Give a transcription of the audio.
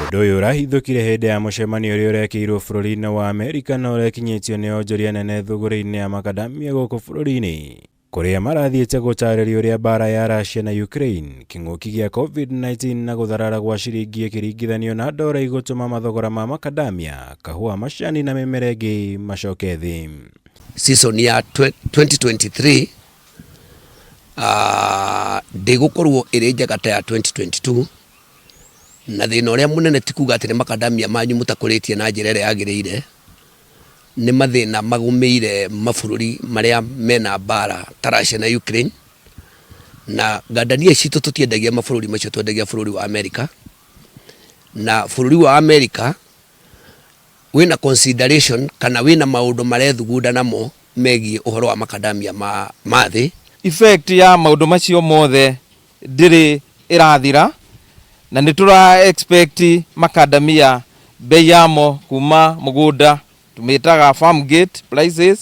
Ũndũ ũyũ ũrahithũkire hĩndĩ ya mũcemanio ũrĩa ũrekĩirwo bũrũri-inĩ wa Amerika na ũrekinyĩtio nĩ onjoria nene thũgũrĩ-inĩ ya macadamia gũkũ bũrũri-inĩ, kũrĩa marathiĩte gũtarĩria ũrĩa mbara ya Russia na Ukraine, kĩng'ũki gĩa COVID-19 na gũtharara gwa ciringi ĩkĩringithanio na ndora igũtũma mathogora ma macadamia, kahũa, macani na mĩmera ĩngĩ macoke thĩ. Season ya 2023 ndĩgũkorwo ĩrĩ njega ta ya 2022, na thĩna ũrĩa mũnene ti kuga atĩ nĩ macadamia manyu mũtakũrĩtie na njĩra ĩrĩa yagĩrĩire, nĩ mathĩna magũmĩire mabũrũri marĩa mena mbara ta Russia na Ukraine, na ngandania citũ tũtiendagia mabũrũri macio, twendagia bũrũri wa Amerika, na bũrũri wa Amerika wĩna consideration kana wĩna maũndũ marethugunda namo megiĩ ũhoro wa macadamia ma thĩ. Effect ya maũndũ macio mothe ndĩrĩ ĩrathira, na nĩtũra expect macadamia bei yamo kuma mũgũnda tumĩtaga farm gate prices